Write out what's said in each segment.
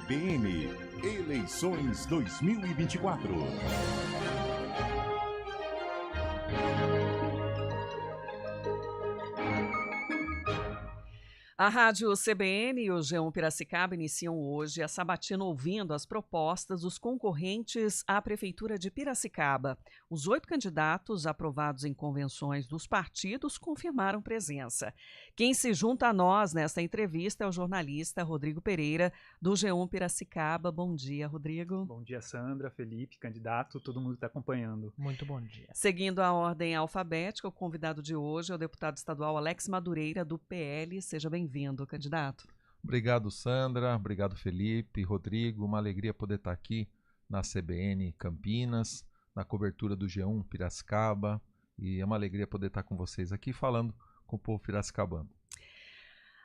CBN, eleições 2024. A Rádio CBN e o G1 Piracicaba iniciam hoje a sabatina ouvindo as propostas dos concorrentes à Prefeitura de Piracicaba. Os 8 candidatos aprovados em convenções dos partidos confirmaram presença. Quem se junta a nós nesta entrevista é o jornalista Rodrigo Pereira, do G1 Piracicaba. Bom dia, Rodrigo. Bom dia, Sandra, Felipe, candidato, todo mundo que está acompanhando. Muito bom dia. Seguindo a ordem alfabética, o convidado de hoje é o deputado estadual Alex Madureira, do PL. Seja bem-vindo, candidato. Obrigado, Sandra. Obrigado, Felipe, Rodrigo. Uma alegria poder estar aqui na CBN Campinas, na cobertura do G1 Piracicaba. E é uma alegria poder estar com vocês aqui falando com o povo piracicabano.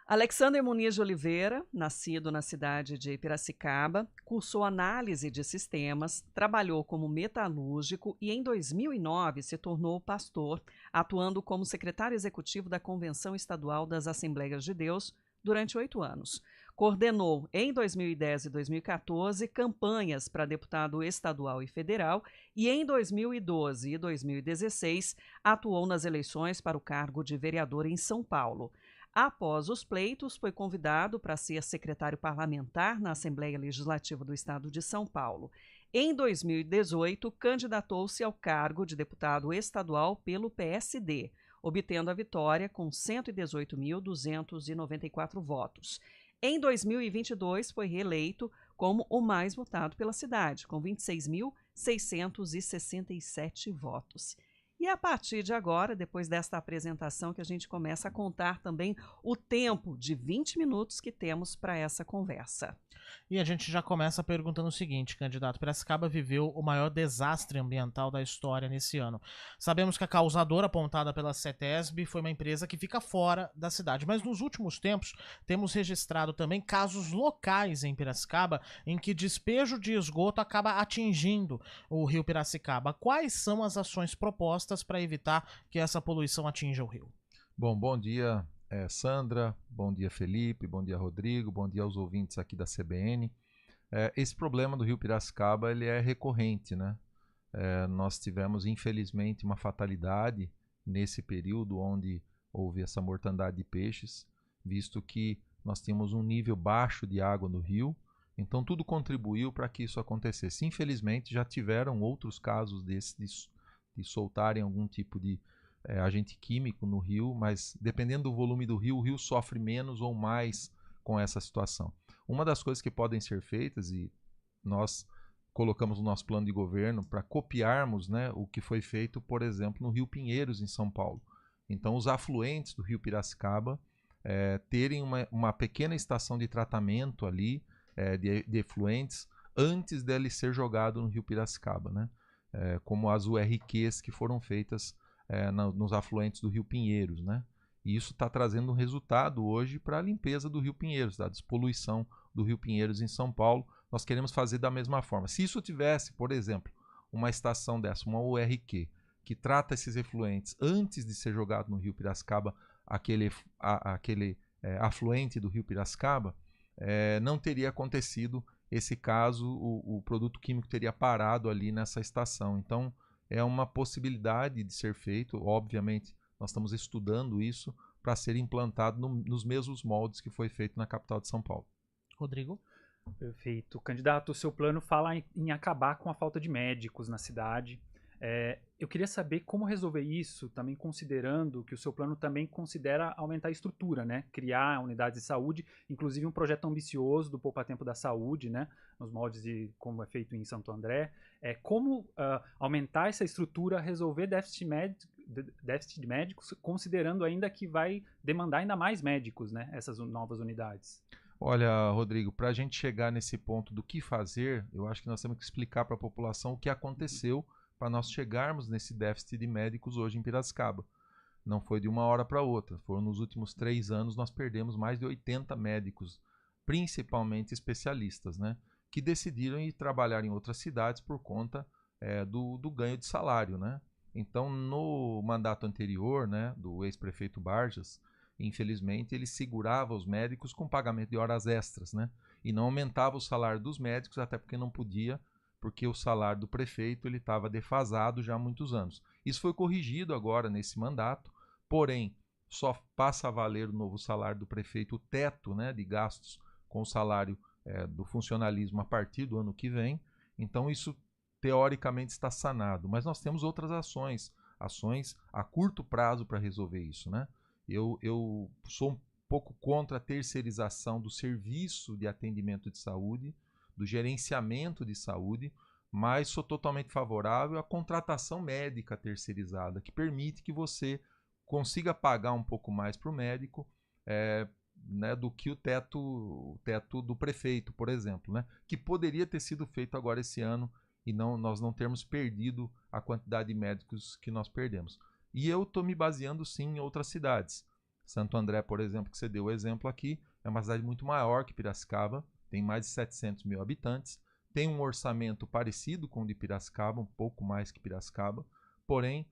Alexander Muniz de Oliveira, nascido na cidade de Piracicaba, cursou análise de sistemas, trabalhou como metalúrgico e em 2009 se tornou pastor, atuando como secretário executivo da Convenção Estadual das Assembleias de Deus durante 8 anos. Coordenou em 2010 e 2014 campanhas para deputado estadual e federal e em 2012 e 2016 atuou nas eleições para o cargo de vereador em São Paulo. Após os pleitos, foi convidado para ser secretário parlamentar na Assembleia Legislativa do Estado de São Paulo. Em 2018, candidatou-se ao cargo de deputado estadual pelo PSD, obtendo a vitória com 118.294 votos. Em 2022, foi reeleito como o mais votado pela cidade, com 26.667 votos. E a partir de agora, depois desta apresentação, que a gente começa a contar também o tempo de 20 minutos que temos para essa conversa. E a gente já começa perguntando o seguinte, candidato: Piracicaba viveu o maior desastre ambiental da história nesse ano. Sabemos que a causadora apontada pela CETESB foi uma empresa que fica fora da cidade, mas nos últimos tempos temos registrado também casos locais em Piracicaba em que despejo de esgoto acaba atingindo o rio Piracicaba. Quais são as ações propostas para evitar que essa poluição atinja o rio? Bom dia, Sandra, bom dia, Felipe, bom dia, Rodrigo, bom dia aos ouvintes aqui da CBN. Esse problema do rio Piracicaba ele é recorrente, né? Nós tivemos, infelizmente, uma fatalidade nesse período onde houve essa mortandade de peixes, visto que nós tínhamos um nível baixo de água no rio, então tudo contribuiu para que isso acontecesse. Infelizmente, já tiveram outros casos desses de soltarem algum tipo de agente químico no rio, mas dependendo do volume do rio, o rio sofre menos ou mais com essa situação. Uma das coisas que podem ser feitas, e nós colocamos no nosso plano de governo para copiarmos, né, o que foi feito, por exemplo, no Rio Pinheiros, em São Paulo. Então, os afluentes do rio Piracicaba terem uma pequena estação de tratamento ali, de efluentes, antes dele ser jogado no rio Piracicaba, né? Como as URQs que foram feitas nos afluentes do Rio Pinheiros, né? E isso está trazendo um resultado hoje para a limpeza do Rio Pinheiros, da despoluição do Rio Pinheiros em São Paulo. Nós queremos fazer da mesma forma. Se isso tivesse, por exemplo, uma estação dessa, uma URQ, que trata esses efluentes antes de ser jogado no Rio Piracicaba, aquele afluente do Rio Piracicaba, não teria acontecido esse caso, o produto químico teria parado ali nessa estação. Então, é uma possibilidade de ser feito. Obviamente, nós estamos estudando isso para ser implantado nos mesmos moldes que foi feito na capital de São Paulo. Rodrigo? Perfeito. Candidato, o seu plano fala em acabar com a falta de médicos na cidade. Eu queria saber como resolver isso, também considerando que o seu plano também considera aumentar a estrutura, né? Criar unidades de saúde, inclusive um projeto ambicioso do Poupa Tempo da Saúde, né? Nos moldes de como é feito em Santo André. Como aumentar essa estrutura, resolver déficit de médicos, considerando ainda que vai demandar ainda mais médicos, né? Essas novas unidades. Olha, Rodrigo, para a gente chegar nesse ponto do que fazer, eu acho que nós temos que explicar para a população o que aconteceu para nós chegarmos nesse déficit de médicos hoje em Piracicaba. Não foi de uma hora para outra. Foram nos últimos 3 anos nós perdemos mais de 80 médicos, principalmente especialistas, né, que decidiram ir trabalhar em outras cidades por conta do ganho de salário, né. Então, no mandato anterior, né, do ex-prefeito Barjas, infelizmente, ele segurava os médicos com pagamento de horas extras, né. e não aumentava o salário dos médicos, até porque não podia, porque o salário do prefeito ele estava defasado já há muitos anos. Isso foi corrigido agora nesse mandato, porém, só passa a valer o novo salário do prefeito, o teto, né, de gastos com o salário do funcionalismo a partir do ano que vem. Então isso teoricamente está sanado, mas nós temos outras ações a curto prazo para resolver isso, né? Eu sou um pouco contra a terceirização do serviço de atendimento de saúde, do gerenciamento de saúde, mas sou totalmente favorável à contratação médica terceirizada, que permite que você consiga pagar um pouco mais para o médico, né, do que o teto do prefeito, por exemplo, né, que poderia ter sido feito agora esse ano e nós não termos perdido a quantidade de médicos que nós perdemos. E eu estou me baseando sim em outras cidades. Santo André, por exemplo, que você deu o exemplo aqui, é uma cidade muito maior que Piracicaba, tem mais de 700 mil habitantes, tem um orçamento parecido com o de Piracicaba, um pouco mais que Piracicaba, porém,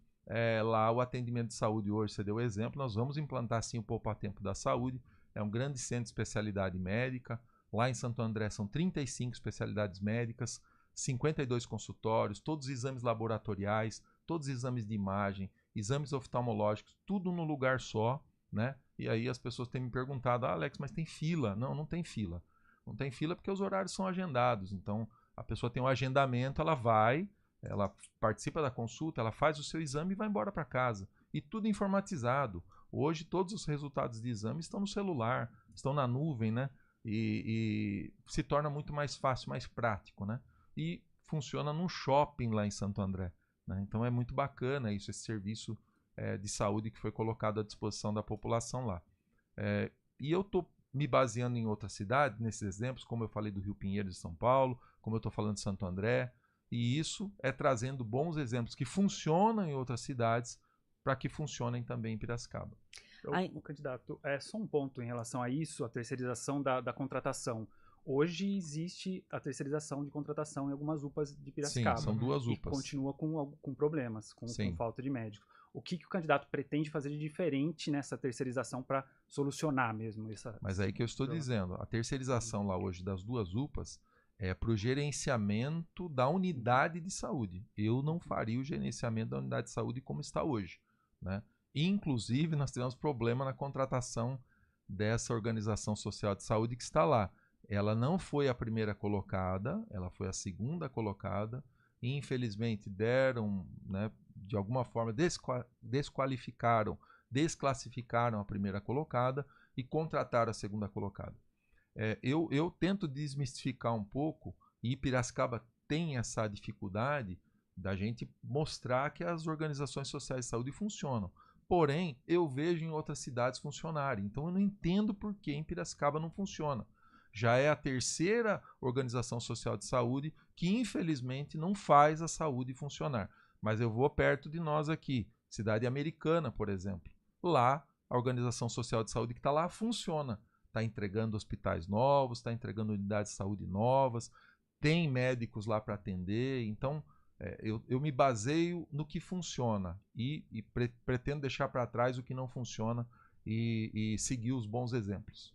lá o atendimento de saúde hoje, você deu o exemplo, nós vamos implantar sim o Poupatempo da Saúde, é um grande centro de especialidade médica, lá em Santo André são 35 especialidades médicas, 52 consultórios, todos os exames laboratoriais, todos os exames de imagem, exames oftalmológicos, tudo num lugar só, né? E aí as pessoas têm me perguntado, Alex, mas tem fila? Não, não tem fila. Não tem fila porque os horários são agendados. Então, a pessoa tem um agendamento, ela vai, ela participa da consulta, ela faz o seu exame e vai embora para casa. E tudo informatizado. Hoje, todos os resultados de exame estão no celular, estão na nuvem, né? E se torna muito mais fácil, mais prático, né? E funciona num shopping lá em Santo André, né? Então, é muito bacana isso, esse serviço de saúde que foi colocado à disposição da população lá. E eu estou me baseando em outras cidades, nesses exemplos, como eu falei do Rio Pinheiros de São Paulo, como eu estou falando de Santo André, e isso é trazendo bons exemplos que funcionam em outras cidades para que funcionem também em Piracicaba. O candidato, só um ponto em relação a isso, a terceirização da contratação. Hoje existe a terceirização de contratação em algumas UPAs de Piracicaba. Sim, são duas UPAs. E continua com problemas, com falta de médico. O que o candidato pretende fazer de diferente nessa terceirização para solucionar mesmo essa... Mas aí que eu estou dizendo, a terceirização lá hoje das duas UPAs é para o gerenciamento da unidade de saúde. Eu não faria o gerenciamento da unidade de saúde como está hoje, né? Inclusive, nós tivemos problema na contratação dessa organização social de saúde que está lá. Ela não foi a primeira colocada, ela foi a segunda colocada. E, infelizmente, deram, né, de alguma forma, desclassificaram a primeira colocada e contrataram a segunda colocada. Eu tento desmistificar um pouco, e Piracicaba tem essa dificuldade da gente mostrar que as organizações sociais de saúde funcionam. Porém, eu vejo em outras cidades funcionarem. Então, eu não entendo por que em Piracicaba não funciona. Já é a terceira organização social de saúde que, infelizmente, não faz a saúde funcionar. Mas eu vou perto de nós aqui, Cidade Americana, por exemplo. Lá, a organização social de saúde que está lá funciona. Está entregando hospitais novos, está entregando unidades de saúde novas, tem médicos lá para atender. Então, eu me baseio no que funciona e pretendo deixar para trás o que não funciona e seguir os bons exemplos.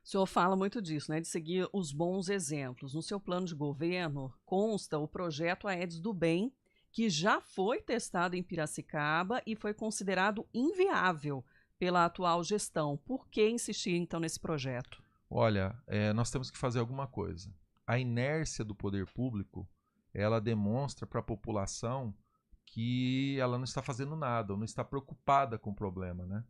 O senhor fala muito disso, né, de seguir os bons exemplos. No seu plano de governo consta o projeto Aedes do Bem, que já foi testado em Piracicaba e foi considerado inviável pela atual gestão. Por que insistir, então, nesse projeto? Olha, nós temos que fazer alguma coisa. A inércia do poder público, ela demonstra para a população que ela não está fazendo nada, ou não está preocupada com o problema, né?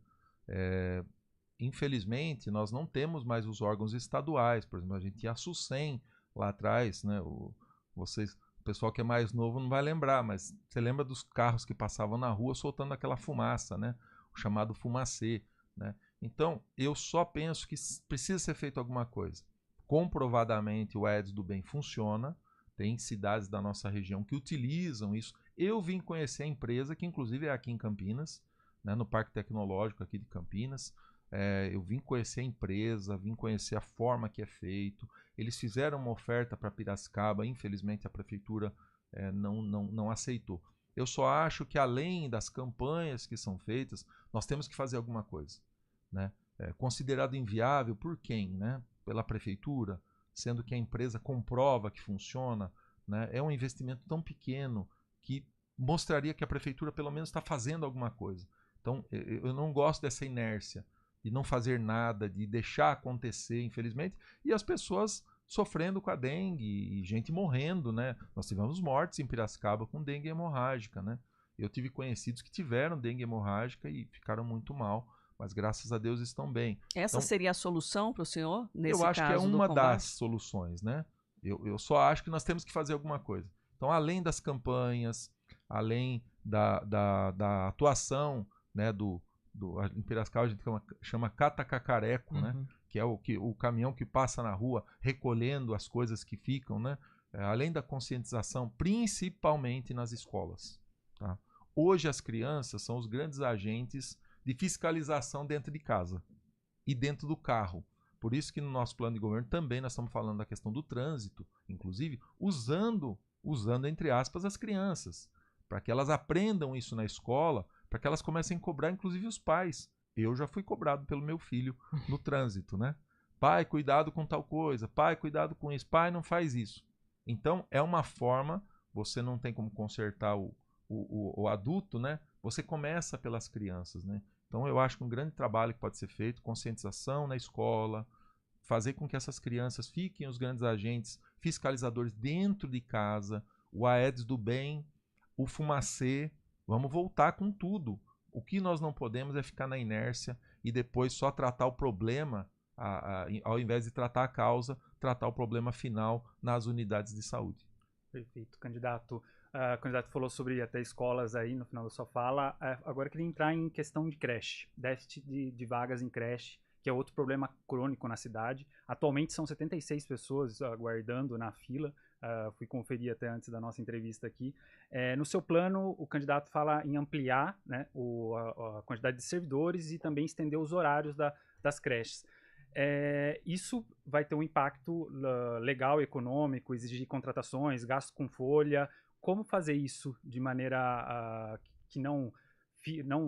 Infelizmente, nós não temos mais os órgãos estaduais. Por exemplo, a gente tinha a SUSEM lá atrás, né? O pessoal que é mais novo não vai lembrar, mas você lembra dos carros que passavam na rua soltando aquela fumaça, né? O chamado fumacê, né? Então, eu só penso que precisa ser feito alguma coisa. Comprovadamente, o Aedes do Bem funciona. Tem cidades da nossa região que utilizam isso. Eu vim conhecer a empresa, que inclusive é aqui em Campinas, né? No Parque Tecnológico aqui de Campinas. Eu vim conhecer a empresa, vim conhecer a forma que é feito. Eles fizeram uma oferta para Piracicaba, infelizmente a prefeitura não aceitou. Eu só acho que além das campanhas que são feitas, nós temos que fazer alguma coisa, né? Considerado inviável por quem, né? Pela prefeitura? sendo que a empresa comprova que funciona, né? É um investimento tão pequeno que mostraria que a prefeitura pelo menos está fazendo alguma coisa. Então, eu não gosto dessa inércia de não fazer nada, de deixar acontecer, infelizmente, e as pessoas sofrendo com a dengue e gente morrendo, né? Nós tivemos mortes em Piracicaba com dengue hemorrágica, né? Eu tive conhecidos que tiveram dengue hemorrágica e ficaram muito mal, mas graças a Deus estão bem. Essa Então, seria a solução para o senhor, nesse eu acho que é caso do uma combate? das soluções, né? Eu só acho que nós temos que fazer alguma coisa. Então, além das campanhas, além da atuação, né, em Piracicaba a gente chama cata-cacareco, né? Que é o caminhão que passa na rua recolhendo as coisas que ficam, né? Além da conscientização, principalmente nas escolas. Tá? Hoje as crianças são os grandes agentes de fiscalização dentro de casa e dentro do carro. Por isso que no nosso plano de governo também nós estamos falando da questão do trânsito, inclusive usando entre aspas as crianças, para que elas aprendam isso na escola, para que elas comecem a cobrar inclusive os pais. Eu já fui cobrado pelo meu filho no trânsito, né? Pai, cuidado com tal coisa. Pai, cuidado com isso. Pai, não faz isso. Então, é uma forma, você não tem como consertar o adulto, né? Você começa pelas crianças, né? Então, eu acho que um grande trabalho que pode ser feito, conscientização na escola, fazer com que essas crianças fiquem os grandes agentes fiscalizadores dentro de casa, o Aedes do bem, o Fumacê, vamos voltar com tudo. O que nós não podemos é ficar na inércia e depois só tratar o problema, ao invés de tratar a causa, tratar o problema final nas unidades de saúde. Perfeito, candidato. O candidato falou sobre até escolas aí no final da sua fala. Agora eu queria entrar em questão de creche, déficit de vagas em creche, que é outro problema crônico na cidade. Atualmente são 76 pessoas aguardando na fila. Fui conferir até antes da nossa entrevista aqui. No seu plano, o candidato fala em ampliar, né, a quantidade de servidores e também estender os horários das creches. Isso vai ter um impacto legal, econômico, exigir contratações, gasto com folha. Como fazer isso de maneira que não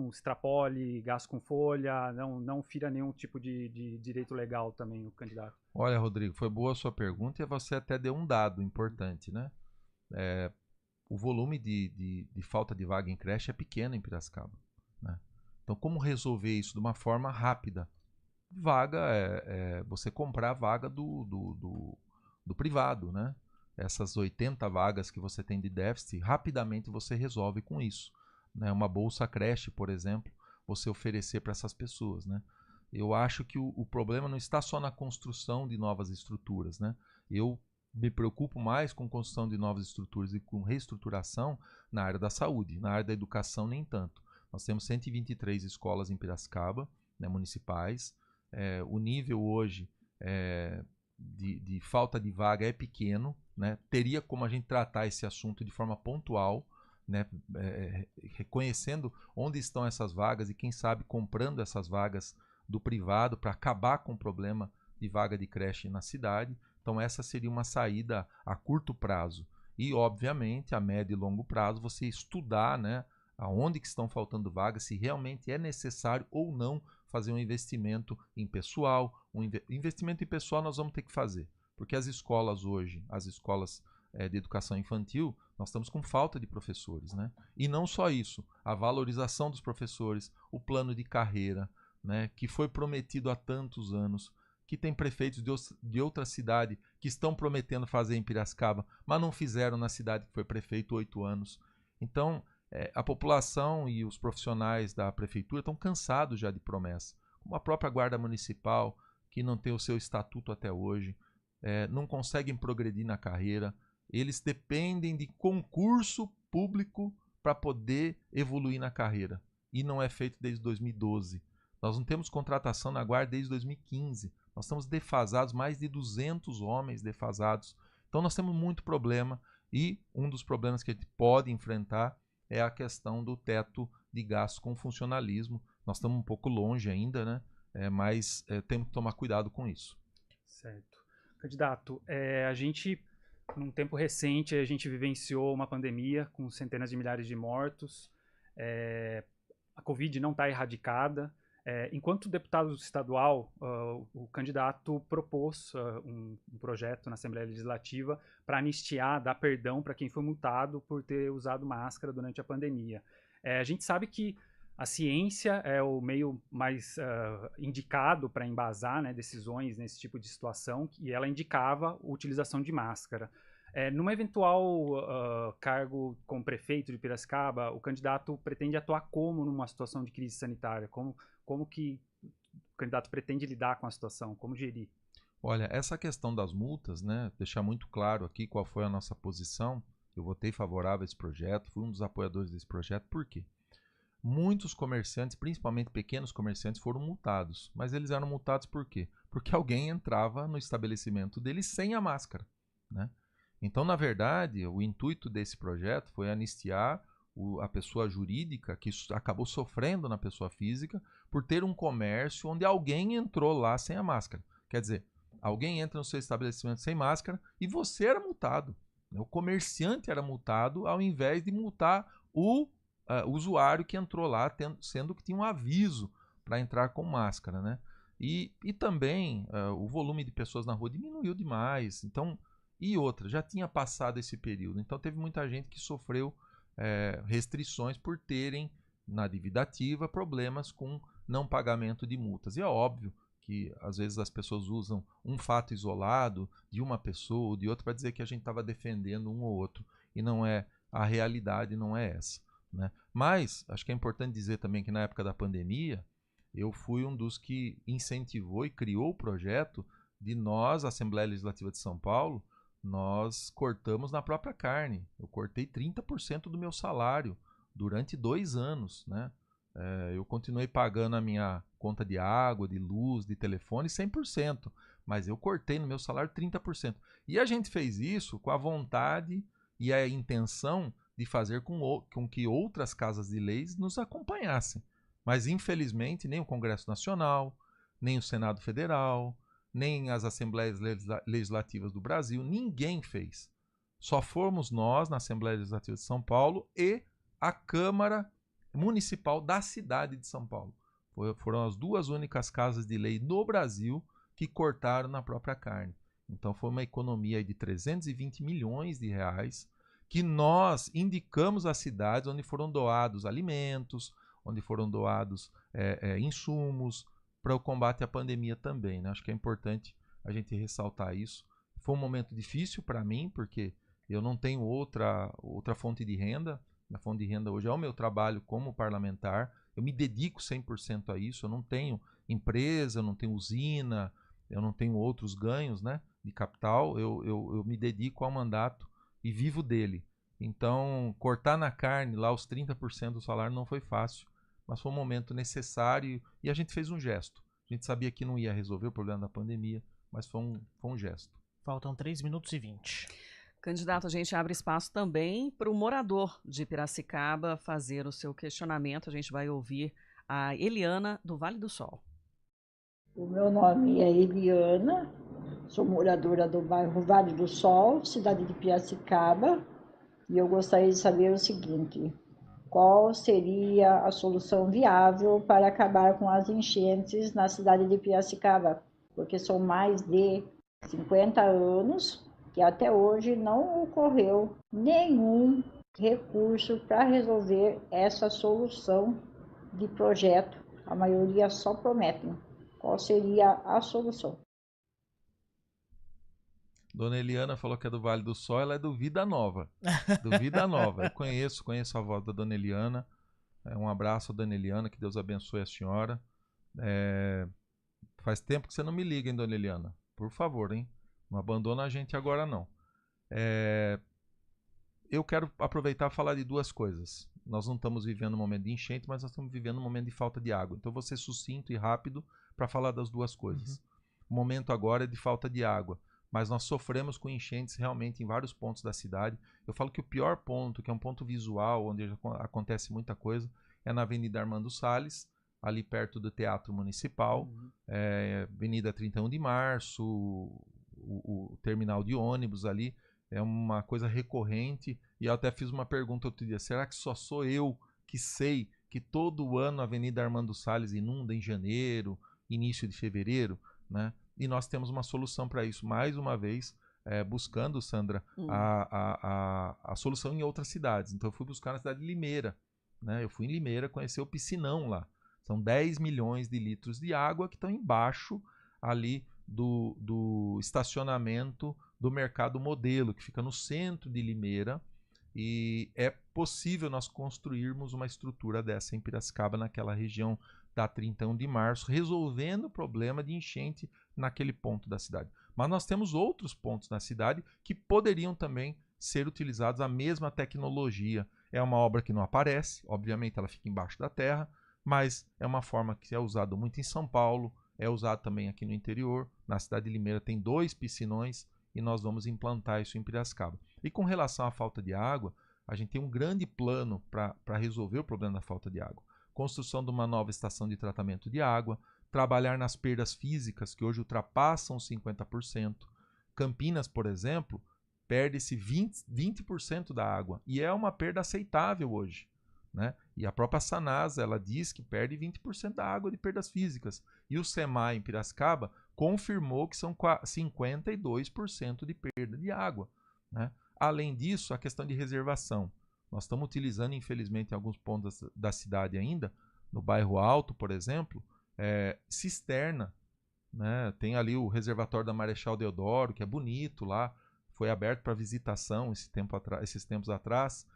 extrapole gasto com folha, não fira nenhum tipo de direito legal também o candidato? Olha, Rodrigo, foi boa a sua pergunta e você até deu um dado importante, né? O volume de falta de vaga em creche é pequeno em Piracicaba, né? Então, como resolver isso de uma forma rápida? Vaga você comprar a vaga do privado, né? Essas 80 vagas que você tem de déficit, rapidamente você resolve com isso, né? Uma bolsa creche, por exemplo, você oferecer para essas pessoas, né? Eu acho que o problema não está só na construção de novas estruturas, né? Eu me preocupo mais com construção de novas estruturas e com reestruturação na área da saúde. Na área da educação, nem tanto. Nós temos 123 escolas em Piracicaba, né, municipais. O nível hoje de falta de vaga é pequeno, né? Teria como a gente tratar esse assunto de forma pontual, né? Reconhecendo onde estão essas vagas e quem sabe comprando essas vagas do privado para acabar com o problema de vaga de creche na cidade. Então essa seria uma saída a curto prazo. E obviamente a médio e longo prazo você estudar, né, aonde que estão faltando vagas, se realmente é necessário ou não fazer um investimento em pessoal. Investimento em pessoal nós vamos ter que fazer, porque as escolas hoje, as escolas de educação infantil, nós estamos com falta de professores, né? E não só isso, a valorização dos professores, o plano de carreira, né, que foi prometido há tantos anos, que tem prefeitos de outra cidade que estão prometendo fazer em Piracicaba, mas não fizeram na cidade que foi prefeito 8 anos. Então, a população e os profissionais da prefeitura estão cansados já de promessa, como a própria Guarda Municipal, que não tem o seu estatuto até hoje, não conseguem progredir na carreira, eles dependem de concurso público para poder evoluir na carreira, e não é feito desde 2012. Nós não temos contratação na Guarda desde 2015. Nós estamos defasados, mais de 200 homens defasados. Então nós temos muito problema e um dos problemas que a gente pode enfrentar é a questão do teto de gastos com funcionalismo. Nós estamos um pouco longe ainda, né? Mas temos que tomar cuidado com isso. Certo. Candidato, a gente, num tempo recente, a gente vivenciou uma pandemia com centenas de milhares de mortos. A Covid não está erradicada. Enquanto deputado estadual, o candidato propôs um projeto na Assembleia Legislativa para anistiar, dar perdão para quem foi multado por ter usado máscara durante a pandemia. A gente sabe que a ciência é o meio mais indicado para embasar, né, decisões nesse tipo de situação, e ela indicava a utilização de máscara. Numa eventual cargo como prefeito de Piracicaba, o candidato pretende atuar como numa situação de crise sanitária? Como que o candidato pretende lidar com a situação? Como gerir? Olha, essa questão das multas, né, deixar muito claro aqui qual foi a nossa posição. Eu votei favorável a esse projeto, fui um dos apoiadores desse projeto. Por quê? Muitos comerciantes, principalmente pequenos comerciantes, foram multados. Mas eles eram multados por quê? Porque alguém entrava no estabelecimento deles sem a máscara, né? Então, na verdade, o intuito desse projeto foi anistiar a pessoa jurídica que acabou sofrendo na pessoa física por ter um comércio onde alguém entrou lá sem a máscara. Quer dizer, alguém entra no seu estabelecimento sem máscara e você era multado, né? O comerciante era multado ao invés de multar o usuário que entrou lá, sendo que tinha um aviso para entrar com máscara, né? E também o volume de pessoas na rua diminuiu demais. Então, e outra, já tinha passado esse período. Então teve muita gente que sofreu restrições por terem, na dívida ativa, problemas com não pagamento de multas. E é óbvio que às vezes as pessoas usam um fato isolado de uma pessoa ou de outra para dizer que a gente estava defendendo um ou outro. E não é, a realidade não é essa, né? Mas acho que é importante dizer também que na época da pandemia, eu fui um dos que incentivou e criou o projeto de nós, a Assembleia Legislativa de São Paulo, nós cortamos na própria carne. Eu cortei 30% do meu salário durante 2 anos, né? Eu continuei pagando a minha conta de água, de luz, de telefone 100%, mas eu cortei no meu salário 30%. E a gente fez isso com a vontade e a intenção de fazer com que outras casas de leis nos acompanhassem. Mas, infelizmente, nem o Congresso Nacional, nem o Senado Federal, nem as Assembleias Legislativas do Brasil, ninguém fez. Só fomos nós, na Assembleia Legislativa de São Paulo, e a Câmara Municipal da cidade de São Paulo. Foram as 2 únicas casas de lei no Brasil que cortaram na própria carne. Então foi uma economia de 320 milhões de reais que nós indicamos às cidades onde foram doados alimentos, onde foram doados insumos, para o combate à pandemia também, né? Acho que é importante a gente ressaltar isso. Foi um momento difícil para mim, porque eu não tenho outra fonte de renda. Minha fonte de renda hoje é o meu trabalho como parlamentar. Eu me dedico 100% a isso. Eu não tenho empresa, eu não tenho usina, eu não tenho outros ganhos, né, de capital. Eu me dedico ao mandato e vivo dele. Então, cortar na carne lá os 30% do salário não foi fácil. Mas foi um momento necessário e a gente fez um gesto. A gente sabia que não ia resolver o problema da pandemia, mas foi um gesto. Faltam 3 minutos e 20. Candidato, a gente abre espaço também para o morador de Piracicaba fazer o seu questionamento. A gente vai ouvir a Eliana, do Vale do Sol. O meu nome é Eliana, sou moradora do bairro Vale do Sol, cidade de Piracicaba, e eu gostaria de saber o seguinte: qual seria a solução viável para acabar com as enchentes na cidade de Piracicaba? Porque são mais de 50 anos que até hoje não ocorreu nenhum recurso para resolver essa solução de projeto. A maioria só prometem. Qual seria a solução? Dona Eliana falou que é do Vale do Sol, ela é do Vida Nova. Do Vida Nova. Eu conheço a voz da Dona Eliana. Um abraço a Dona Eliana, que Deus abençoe a senhora. Faz tempo que você não me liga, hein, Dona Eliana? Por favor, hein? Não abandona a gente agora, não. Eu quero aproveitar e falar de 2 coisas. Nós não estamos vivendo um momento de enchente, mas nós estamos vivendo um momento de falta de água. Então eu vou ser sucinto e rápido para falar das 2 coisas. O momento agora é de falta de água, mas nós sofremos com enchentes realmente em vários pontos da cidade. Eu falo que o pior ponto, que é um ponto visual, onde acontece muita coisa, é na Avenida Armando Salles, ali perto do Teatro Municipal, Avenida 31 de Março, o terminal de ônibus ali. É uma coisa recorrente, e eu até fiz uma pergunta outro dia: será que só sou eu que sei que todo ano a Avenida Armando Salles inunda em janeiro, início de fevereiro, né? E nós temos uma solução para isso, mais uma vez, buscando, Sandra, a solução em outras cidades. Então eu fui buscar na cidade de Limeira, né? Eu fui em Limeira conhecer o piscinão lá. São 10 milhões de litros de água que estão embaixo ali do estacionamento do Mercado Modelo, que fica no centro de Limeira. E é possível nós construirmos uma estrutura dessa em Piracicaba, naquela região da 31 de março, resolvendo o problema de enchente naquele ponto da cidade. Mas nós temos outros pontos na cidade que poderiam também ser utilizados a mesma tecnologia. É uma obra que não aparece, obviamente ela fica embaixo da terra, mas é uma forma que é usada muito em São Paulo, é usada também aqui no interior. Na cidade de Limeira tem 2 piscinões e nós vamos implantar isso em Piracicaba. E com relação à falta de água, a gente tem um grande plano para resolver o problema da falta de água. Construção de uma nova estação de tratamento de água, trabalhar nas perdas físicas, que hoje ultrapassam 50%. Campinas, por exemplo, perde-se 20% da água, e é uma perda aceitável hoje, né? E a própria Sanasa, ela diz que perde 20% da água de perdas físicas. E o SEMAI em Piracicaba confirmou que são 52% de perda de água, né? Além disso, a questão de reservação. Nós estamos utilizando, infelizmente, em alguns pontos da cidade ainda, no bairro Alto, por exemplo, cisterna, né? Tem ali o reservatório da Marechal Deodoro, que é bonito lá, foi aberto para visitação esses tempos atrás.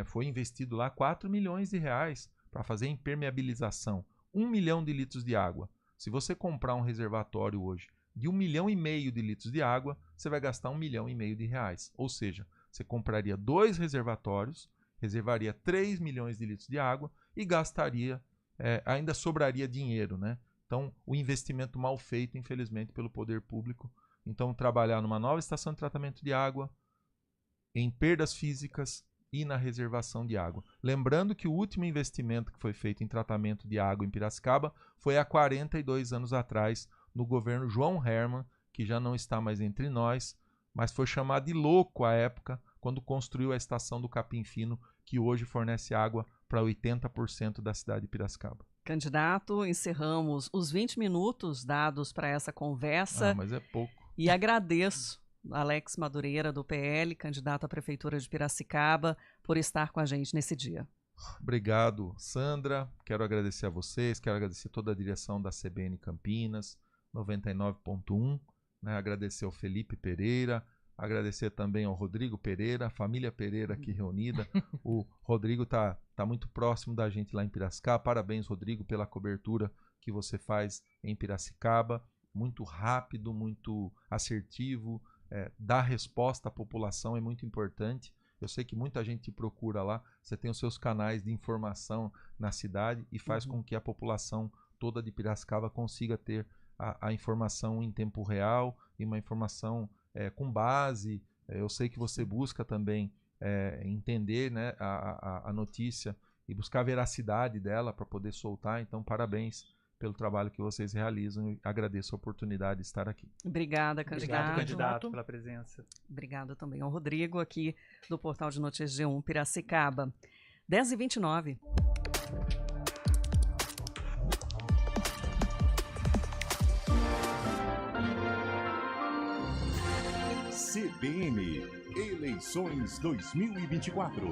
Foi investido lá 4 milhões de reais para fazer impermeabilização. 1 milhão de litros de água. Se você comprar um reservatório hoje de 1,5 milhão de litros de água, você vai gastar 1,5 milhão de reais. Ou seja, você compraria 2 reservatórios, reservaria 3 milhões de litros de água e gastaria, ainda sobraria dinheiro, né? Então, o investimento mal feito, infelizmente, pelo poder público. Então, trabalhar numa nova estação de tratamento de água, em perdas físicas e na reservação de água. Lembrando que o último investimento que foi feito em tratamento de água em Piracicaba foi há 42 anos atrás, no governo João Herman, que já não está mais entre nós, mas foi chamado de louco à época, quando construiu a estação do Capim Fino, que hoje fornece água para 80% da cidade de Piracicaba. Candidato, encerramos os 20 minutos dados para essa conversa. Mas é pouco. E agradeço Alex Madureira, do PL, candidato à Prefeitura de Piracicaba, por estar com a gente nesse dia. Obrigado, Sandra. Quero agradecer a vocês, quero agradecer toda a direção da CBN Campinas, 99.1, né? Agradecer ao Felipe Pereira, agradecer também ao Rodrigo Pereira, a família Pereira aqui reunida. O Rodrigo tá muito próximo da gente lá em Piracicaba. Parabéns, Rodrigo, pela cobertura que você faz em Piracicaba. Muito rápido, muito assertivo, dar resposta à população é muito importante. Eu sei que muita gente te procura lá, você tem os seus canais de informação na cidade e faz com que a população toda de Piracicaba consiga ter a informação em tempo real e uma informação com base. Eu sei que você busca também entender, né, a notícia e buscar a veracidade dela para poder soltar. Então, parabéns pelo trabalho que vocês realizam e agradeço a oportunidade de estar aqui. Obrigada, candidato. Obrigado, candidato, pela presença. Obrigada também ao Rodrigo, aqui do Portal de Notícias G1 Piracicaba. 10h29. CBN, eleições 2024.